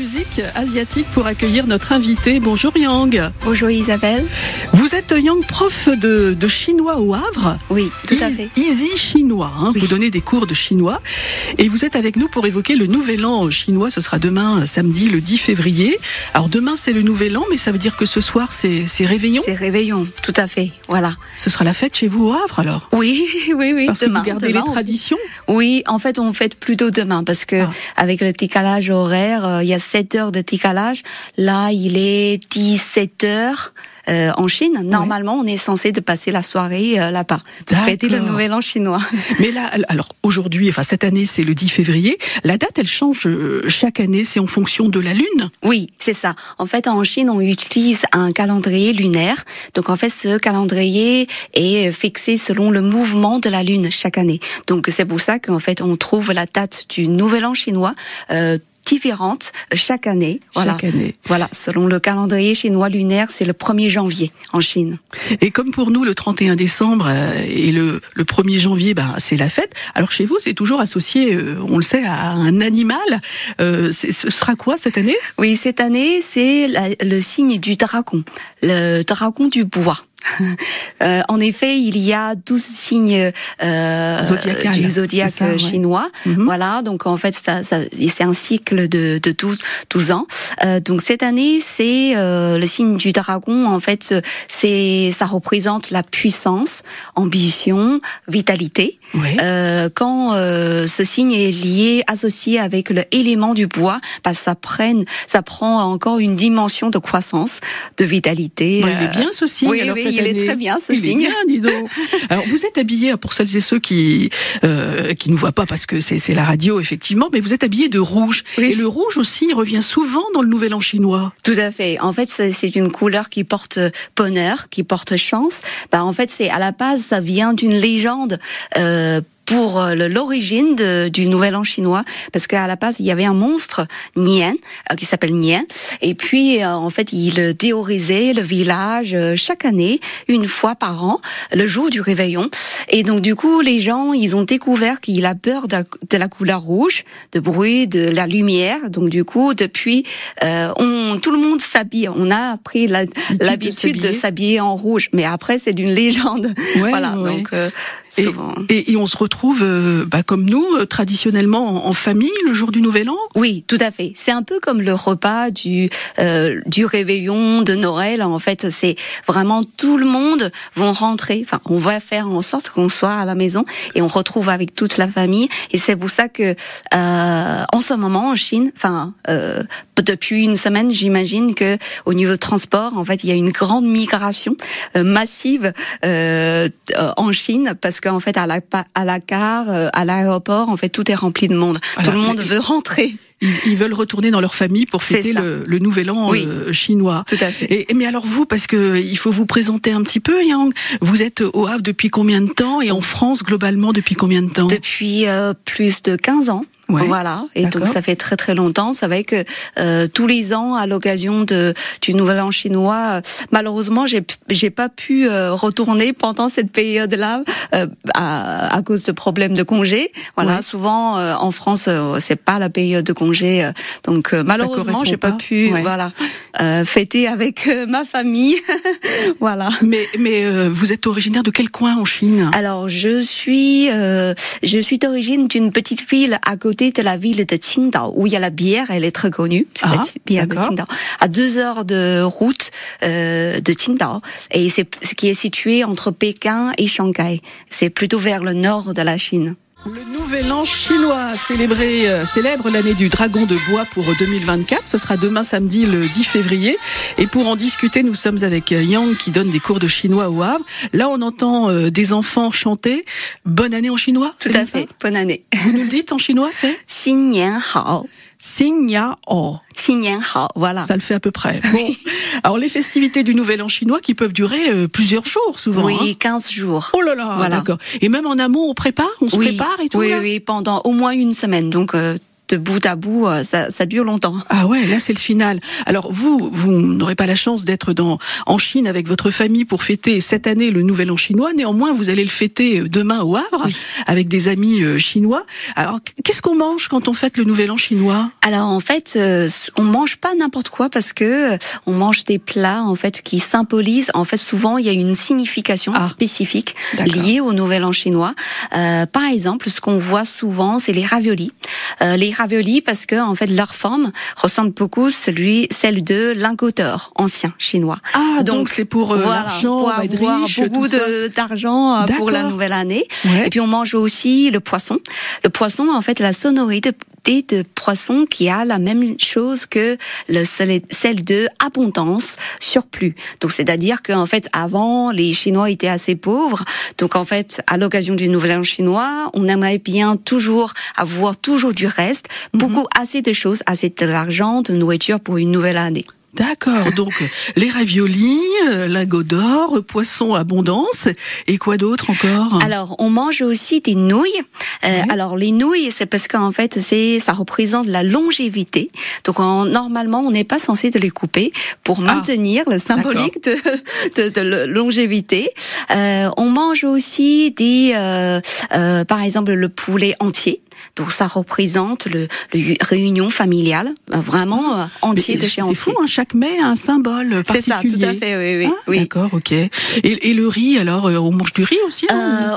musique asiatique pour accueillir notre invité. Bonjour Yang. Bonjour Isabelle. Vous êtes Yang, prof de chinois au Havre. Oui, tout à fait. Easy chinois, oui. Vous donnez des cours de chinois et vous êtes avec nous pour évoquer le nouvel an chinois. Ce sera demain, samedi, le 10 février. Alors demain c'est le nouvel an, mais ça veut dire que ce soir c'est réveillon. C'est réveillon, tout à fait, voilà. Ce sera la fête chez vous au Havre alors? Oui. Parce demain, que vous gardez les traditions? Oui, en fait on fête plutôt demain parce que avec le décalage horaire, il y a 7 heures de décalage. Là, il est 17 heures. En Chine, normalement, on est censé de passer la soirée là-bas pour fêter le nouvel an chinois. Mais là, alors aujourd'hui, enfin cette année, c'est le 10 février. La date, elle change chaque année, c'est en fonction de la lune. Oui, c'est ça. En fait, en Chine, on utilise un calendrier lunaire. Donc, en fait, ce calendrier est fixé selon le mouvement de la lune chaque année. Donc, c'est pour ça qu'en fait, on trouve la date du nouvel an chinois différentes chaque année. Chaque année. Voilà, selon le calendrier chinois lunaire, c'est le 1er janvier en Chine. Et comme pour nous, le 31 décembre et le 1er janvier, c'est la fête. Alors chez vous, c'est toujours associé, on le sait, à un animal. Ce sera quoi cette année? Oui, cette année, c'est le signe du dragon, le dragon du bois. En effet, il y a 12 signes du zodiaque chinois. Voilà, donc en fait, c'est un cycle de 12 ans. Donc cette année, c'est le signe du dragon. En fait, ça représente la puissance, ambition, vitalité. Oui. Quand ce signe est lié, associé avec l'élément du bois, ça prend encore une dimension de croissance, de vitalité. Il est bien ce signe. Oui, il est très bien ce signe. Il est bien, dis donc. Alors vous êtes habillé, pour celles et ceux qui nous voient pas parce que c'est la radio effectivement, mais vous êtes habillé de rouge. Oui. Et le rouge aussi revient souvent dans le nouvel an chinois. Tout à fait. En fait, c'est une couleur qui porte bonheur, qui porte chance. En fait, à la base, ça vient d'une légende. Pour l'origine du nouvel an chinois, parce qu'à la base il y avait un monstre Nian qui s'appelle Nian, et puis en fait il terrorisait le village chaque année, une fois par an, le jour du réveillon. Et donc du coup les gens ils ont découvert qu'il a peur de la couleur rouge, de bruit, de la lumière. Donc du coup depuis tout le monde s'habille. On a pris l'habitude de s'habiller en rouge, mais après c'est d'une légende. Ouais, voilà. Ouais. Donc et on se retrouve comme nous, traditionnellement en famille, le jour du Nouvel An. Oui, tout à fait. C'est un peu comme le repas du réveillon, de Noël. En fait, c'est vraiment tout le monde vont rentrer. Enfin, on va faire en sorte qu'on soit à la maison et on retrouve avec toute la famille. Et c'est pour ça que en ce moment en Chine, depuis une semaine, j'imagine que au niveau de transport, en fait, il y a une grande migration massive en Chine parce qu'en fait, à la gare, à l'aéroport, en fait, tout est rempli de monde. Voilà. Tout le monde veut rentrer. Ils veulent retourner dans leur famille pour fêter le nouvel an chinois. Tout à fait. Mais alors vous, parce que il faut vous présenter un petit peu, Yang. Vous êtes au Havre depuis combien de temps et en France globalement depuis combien de temps? Depuis plus de 15 ans. Ouais, voilà, et donc ça fait très très longtemps. C'est vrai que tous les ans, à l'occasion du Nouvel An chinois, malheureusement, j'ai pas pu retourner pendant cette période-là à cause de problèmes de congé. Voilà, souvent en France, c'est pas la période de congé, donc malheureusement, j'ai pas pu fêter avec ma famille. Voilà. Mais vous êtes originaire de quel coin en Chine? Alors je suis d'origine d'une petite ville à côté de la ville de Qingdao, où il y a la bière, elle est très connue, c'est la bière de Qingdao, à 2 heures de route de Qingdao, et c'est ce qui est situé entre Pékin et Shanghai. C'est plutôt vers le nord de la Chine. Le nouvel an chinois célèbre l'année du dragon de bois pour 2024. Ce sera demain samedi le 10 février. Et pour en discuter, nous sommes avec Yang qui donne des cours de chinois au Havre. Là, on entend des enfants chanter « Bonne année » en chinois. Tout à fait, bonne année. Vous nous dites en chinois, c'est « Xin Nian Hao ». Xin Nian Hao. Xin Nian Hao, voilà. Ça le fait à peu près. Bon. Alors, les festivités du Nouvel An chinois qui peuvent durer plusieurs jours, souvent. Oui, 15 jours. Oh là là, voilà. D'accord. Et même en amont, on se prépare et tout. Oui, pendant au moins une semaine. Donc, de bout à bout, ça dure longtemps. Ah ouais, là c'est le final. Alors vous n'aurez pas la chance d'être en Chine avec votre famille pour fêter cette année le Nouvel An chinois. Néanmoins, vous allez le fêter demain au Havre avec des amis chinois. Alors qu'est-ce qu'on mange quand on fête le Nouvel An chinois? Alors en fait, on mange pas n'importe quoi parce que on mange des plats en fait qui symbolisent. En fait, souvent il y a une signification spécifique liée au Nouvel An chinois. Par exemple, ce qu'on voit souvent, c'est les raviolis. Les raviolis parce que en fait leur forme ressemble beaucoup celle de lingot d'or ancien chinois. Ah donc c'est pour l'argent, pour avoir beaucoup d'argent pour la nouvelle année. Ouais. Et puis on mange aussi le poisson. Le poisson, en fait, la sonorité de poisson qui a la même chose que celle de abondance, surplus. Donc c'est-à-dire qu'en fait avant les Chinois étaient assez pauvres. Donc en fait à l'occasion du Nouvel An chinois, on aimerait bien toujours avoir toujours du reste, beaucoup assez de choses, assez de l'argent, de nourriture pour une nouvelle année. D'accord, donc les raviolis, lingots d'or, poisson abondance, et quoi d'autre encore? Alors, on mange aussi des nouilles. Alors, les nouilles, c'est parce qu'en fait, ça représente la longévité. Donc, normalement, on n'est pas censé de les couper pour maintenir le symbolique de longévité. On mange aussi par exemple, le poulet entier. Donc ça représente le réunion familiale, vraiment entier de chez entier. C'est fou, hein, chaque mets a un symbole particulier. C'est ça, tout à fait, oui. Oui. D'accord, ok. Et le riz, alors, on mange du riz aussi?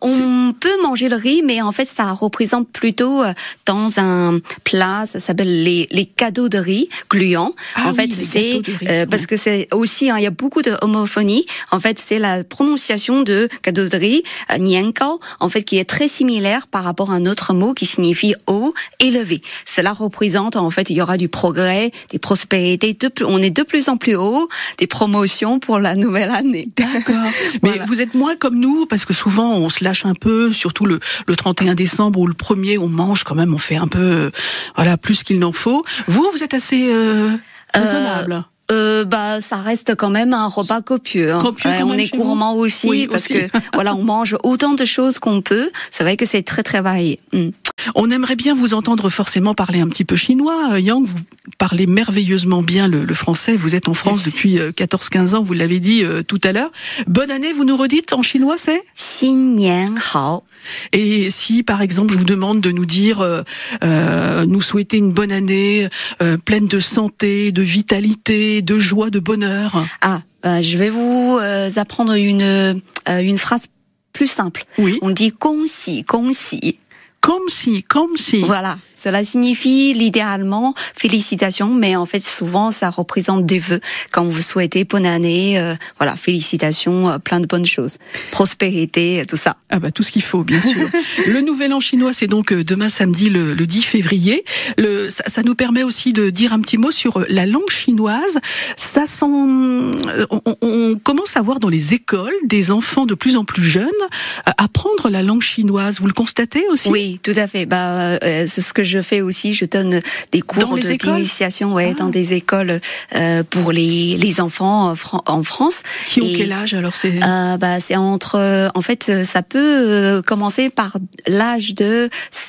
On peut manger le riz, mais en fait, ça représente plutôt dans un plat, ça s'appelle les cadeaux de riz gluants. En fait, c'est parce que c'est aussi, il y a beaucoup de homophonie. En fait, c'est la prononciation de cadeaux de riz, niankao, en fait, qui est très similaire par rapport à un autre mot qui signifie haut, élevé. Cela représente, en fait, il y aura du progrès, des prospérités, on est de plus en plus haut, des promotions pour la nouvelle année. D'accord. Mais vous êtes moins comme nous, parce que souvent, on se lâche un peu, surtout le 31 décembre ou le 1er, on mange quand même, on fait un peu, plus qu'il n'en faut. Vous êtes assez raisonnable. Ça reste quand même un repas copieux. On est gourmand aussi, parce que on mange autant de choses qu'on peut. C'est vrai que c'est très très varié. On aimerait bien vous entendre forcément parler un petit peu chinois. Yang, vous parlez merveilleusement bien le français. Vous êtes en France depuis 14-15 ans, vous l'avez dit tout à l'heure. Bonne année, vous nous redites en chinois, c'est? 新年好. Et si, par exemple, je vous demande de nous dire, nous souhaiter une bonne année, pleine de santé, de vitalité, de joie, de bonheur. Je vais vous apprendre une phrase plus simple. Oui. On dit 恭喜恭喜. Comme si. Voilà. Cela signifie littéralement félicitations, mais en fait souvent ça représente des vœux. Quand vous souhaitez bonne année, félicitations, plein de bonnes choses, prospérité, tout ça. Tout ce qu'il faut, bien sûr. Le Nouvel An chinois, c'est donc demain samedi le 10 février. Ça nous permet aussi de dire un petit mot sur la langue chinoise. On commence à voir dans les écoles des enfants de plus en plus jeunes apprendre la langue chinoise. Vous le constatez aussi? Oui, tout à fait. C'est ce que je fais aussi. Je donne des cours d'initiation, dans des écoles pour les enfants en France. Qui ont quel âge alors? C'est entre. En fait, ça peut commencer par l'âge de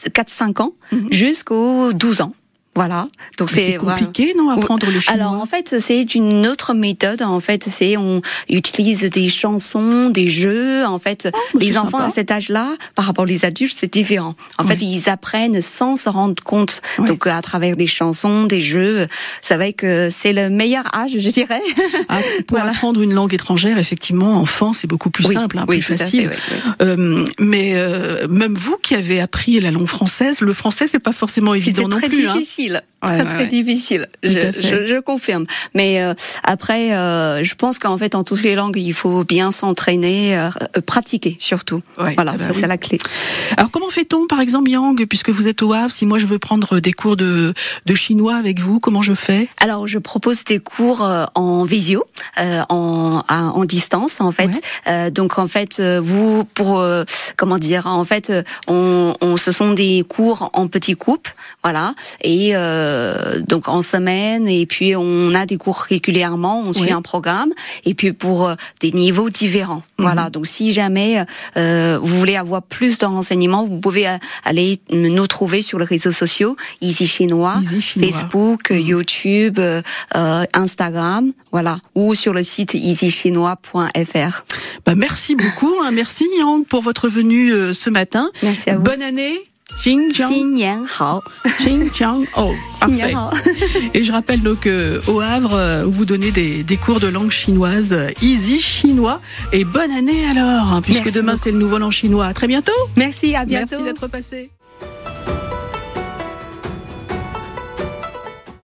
4-5 ans jusqu'aux 12 ans. Voilà. Donc c'est compliqué, non, apprendre le chinois? Alors en fait, c'est une autre méthode. En fait, on utilise des chansons, des jeux. En fait, les enfants à cet âge-là, par rapport aux adultes, c'est différent. En fait, ils apprennent sans se rendre compte. Donc à travers des chansons, des jeux, c'est vrai que c'est le meilleur âge, je dirais. Pour apprendre une langue étrangère, effectivement, enfant, c'est beaucoup plus simple, plus facile. Mais même vous qui avez appris la langue française, le français, c'est pas forcément évident non plus. C'était très difficile. Très difficile. Je confirme. Mais après, je pense qu'en fait, en toutes les langues, il faut bien s'entraîner, pratiquer surtout. C'est la clé. Alors, comment fait-on, par exemple, Yang, puisque vous êtes au Havre, si moi je veux prendre des cours de chinois avec vous, comment je fais? Alors, je propose des cours en visio, en distance, en fait. Donc, en fait, vous, ce sont des cours en petits groupes, et donc en semaine, et puis on a des cours régulièrement, on suit un programme, et puis pour des niveaux différents. Voilà, donc si jamais vous voulez avoir plus de renseignements, vous pouvez aller nous trouver sur les réseaux sociaux, Easy Chinois, Facebook, YouTube, Instagram, voilà, ou sur le site easychinois.fr. Bah, merci beaucoup, merci Yang pour votre venue ce matin. Merci à vous. Bonne année. Xing Nian Hao. Parfait. Et je rappelle donc au Havre, vous donnez des cours de langue chinoise, Easy Chinois. Et bonne année alors, puisque demain c'est le nouvel an chinois. À très bientôt. Merci, à bientôt. Merci d'être passé.